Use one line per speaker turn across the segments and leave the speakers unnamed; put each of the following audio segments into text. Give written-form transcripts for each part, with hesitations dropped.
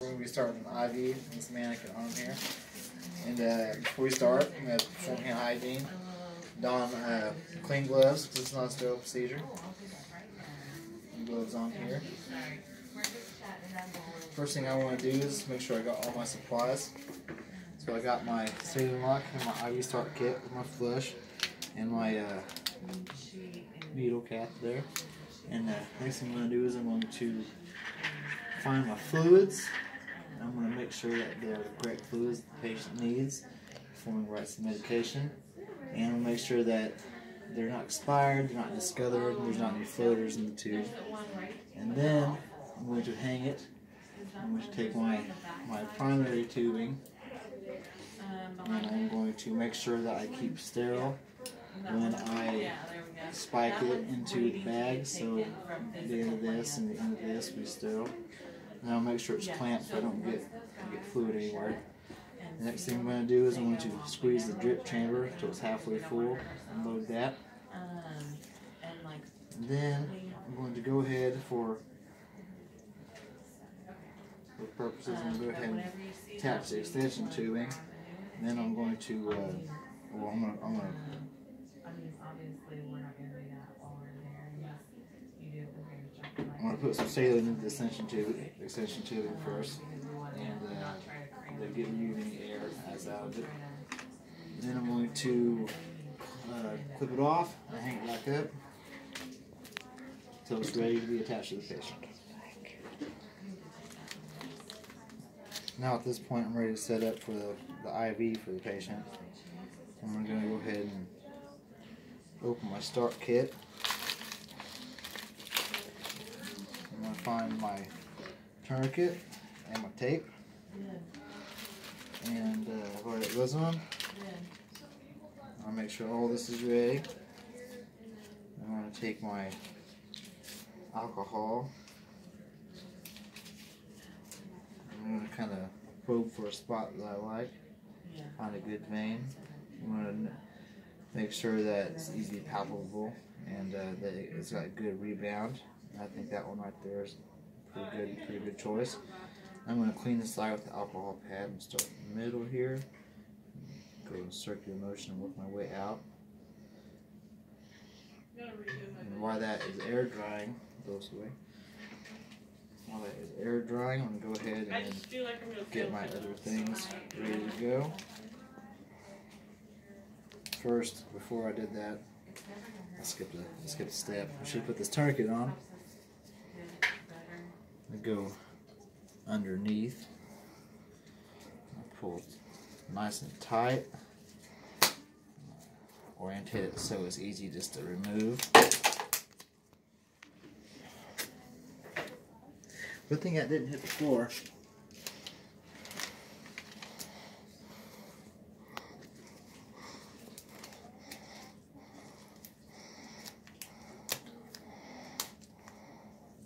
We're going to be starting an IV on this mannequin arm here. And before we start, I'm going to perform hand hygiene. Don clean gloves because it's not a sterile procedure. Gloves on here. First thing I want to do is make sure I got all my supplies. So I got my saline lock and my IV start kit with my flush and my needle cap there. And next thing I'm going to do is I'm going to find my fluids. I'm going to make sure that they're the correct fluids the patient needs before we write some medication. And I'll make sure that they're not expired, they're not discolored, there's not any floaters in the tube. And then I'm going to hang it. I'm going to take my primary tubing and I'm going to make sure that I keep sterile when I spike it into the bag, so the end of this and the end of this will be sterile. And I'll make sure it's clamped so I don't get fluid anywhere. The next thing I'm going to do is I'm going to squeeze the drip chamber until it's halfway full and load that. And then I'm going to go ahead for purposes, I'm going to go ahead and attach the extension tubing. And then I'm going to, I'm going to put some saline into the extension tubing first, and get any air as out of it. And then I'm going to clip it off and hang it back up until it's ready to be attached to the patient. Now at this point I'm ready to set up for the IV for the patient. I'm going to go ahead and open my start kit. I'm going to find my tourniquet and my tape. And where it goes on. I'll make sure all this is ready. I'm going to take my alcohol. I'm going to kind of probe for a spot that I like, find a good vein. I'm going to make sure that it's easily palpable and that it's got a good rebound. I think that one right there is pretty good choice. I'm going to clean the side with the alcohol pad and start in the middle here. Go in circular motion and work my way out. And while that is air drying, While that is air drying, I'm going to go ahead and get my other things ready to go. First, before I did that, I skipped a step. I should put this tourniquet on. I go underneath. I pull it nice and tight. Orientate it so it's easy just to remove. Good thing that didn't hit the floor.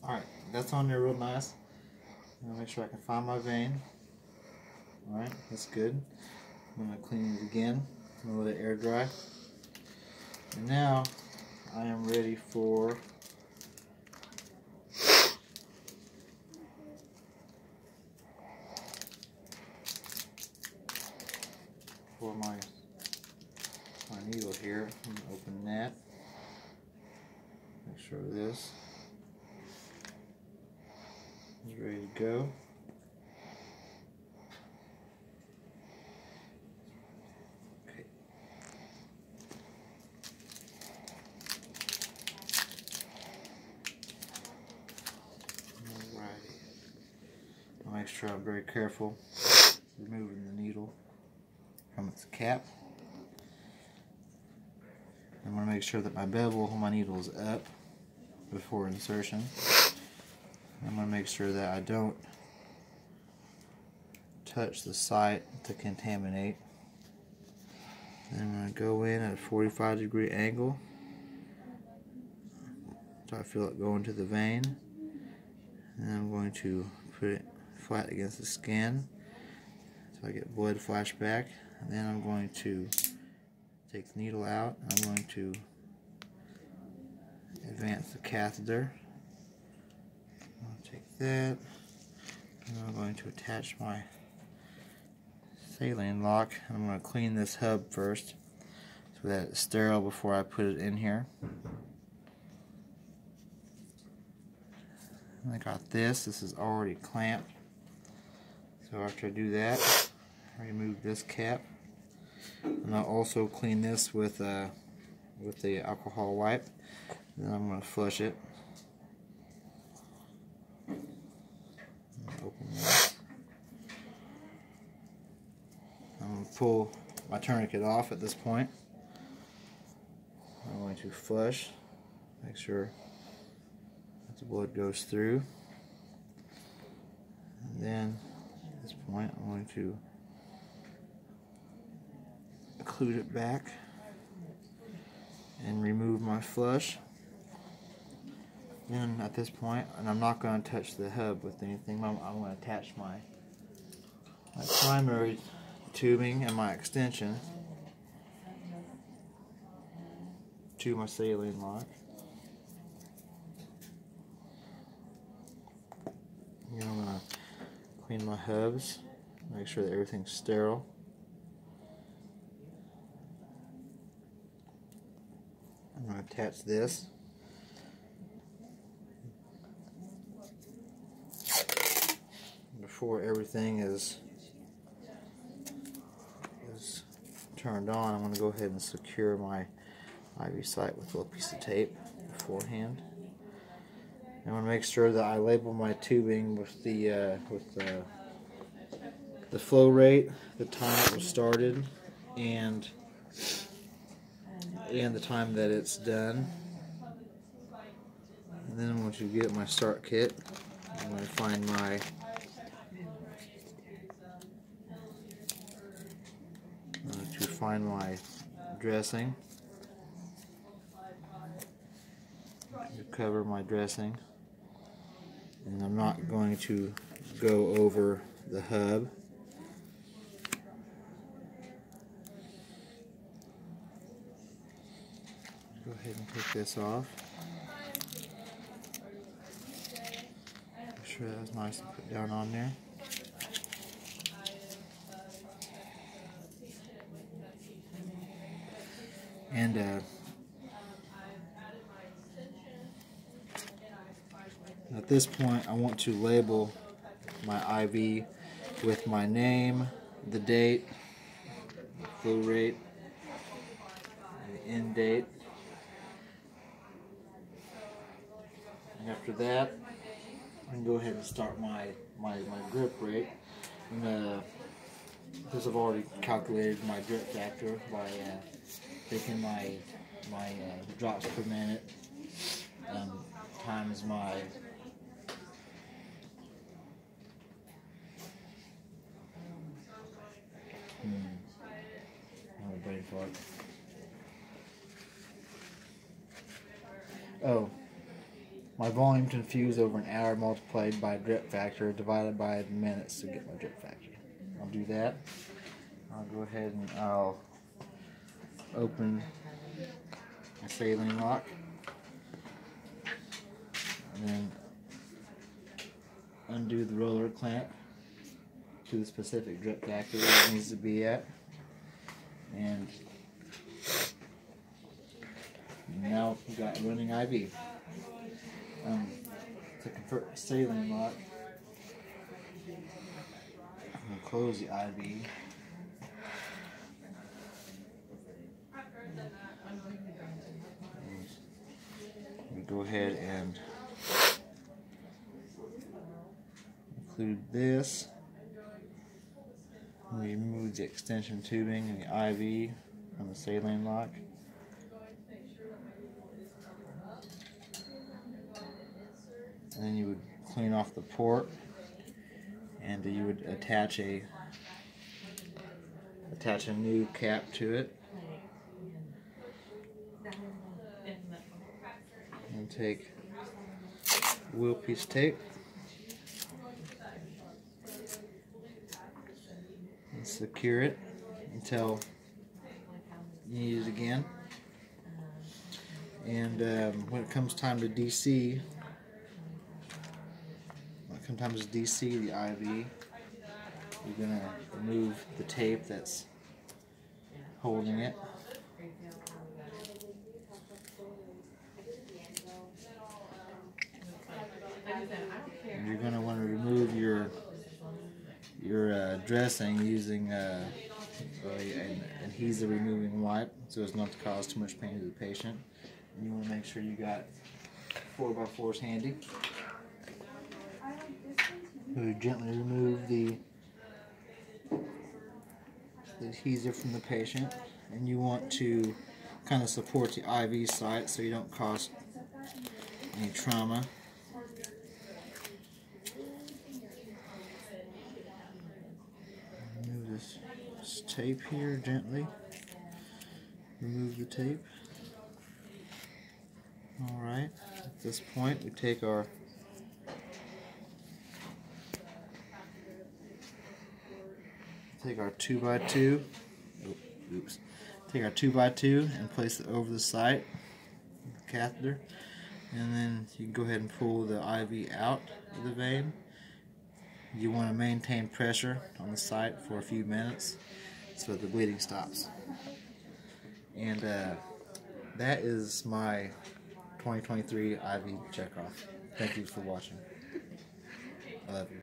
Alright, that's on there real nice. I'll make sure I can find my vein. Alright, that's good. I'm going to clean it again. I'm going to let it air dry. And now I am ready for my needle here. I'm going to open that. Make sure this is ready to go. Okay. Alrighty. I'll make sure I'm very careful removing the needle from its cap. I'm going to make sure that my bevel on my needle is up before insertion. I'm going to make sure that I don't touch the site to contaminate. Then I'm going to go in at a 45-degree angle so I feel it going to the vein. And I'm going to put it flat against the skin so I get blood flash back. And then I'm going to take the needle out. I'm going to advance the catheter. I'll take that, And I'm going to attach my saline lock. I'm going to clean this hub first so that it's sterile before I put it in here. And I got this. This is already clamped. So after I do that, I remove this cap. And I'll also clean this with the alcohol wipe. Then I'm going to flush it. Open this. I'm going to pull my tourniquet off at this point. I'm going to flush, make sure that the blood goes through. And then at this point I'm going to occlude it back and remove my flush. Then at this point, and I'm not going to touch the hub with anything, I'm going to attach my primary tubing and my extension to my saline lock. And I'm going to clean my hubs, make sure that everything's sterile. I'm going to attach this. Before everything is turned on, I'm going to go ahead and secure my IV site with a little piece of tape beforehand. I'm going to make sure that I label my tubing with the flow rate, the time it was started, and the time that it's done. And then I'm going to get my start kit. I'm going to find my dressing, to cover my dressing, and I'm not going to go over the hub. Go ahead and take this off. Make sure that was nice and put down on there. And at this point, I want to label my IV with my name, the date, flow rate, the end date. And after that, I can go ahead and start my drip rate. Because I've already calculated my drip factor by taking my drops per minute times my brain fart. Oh, my volume to infuse over an hour multiplied by drip factor divided by the minutes to get my drip factor. I'll do that. I'll go ahead and I'll open my saline lock, and then undo the roller clamp to the specific drip factor where it needs to be at, and now we've got running IV. To convert the saline lock, I'm going to close the IV. Go ahead and include this. Remove the extension tubing and the IV from the saline lock. And then you would clean off the port, and you would attach a new cap to it. And take wheel piece tape and secure it until you need it again. And when it comes time to DC, sometimes DC the IV. You're going to remove the tape that's holding it. And you're going to want to remove your dressing using an adhesive removing wipe so as not to cause too much pain to the patient. And you want to make sure you got 4x4s handy. You gently remove the adhesive from the patient, and you want to kind of support the IV site so you don't cause any trauma. Remove this tape here gently. Remove the tape. Alright, at this point we take our Take our 2x2 and place it over the site, the catheter, and then you can go ahead and pull the IV out of the vein. You want to maintain pressure on the site for a few minutes so that the bleeding stops. And that is my 2023 IV checkoff. Thank you for watching. I love you.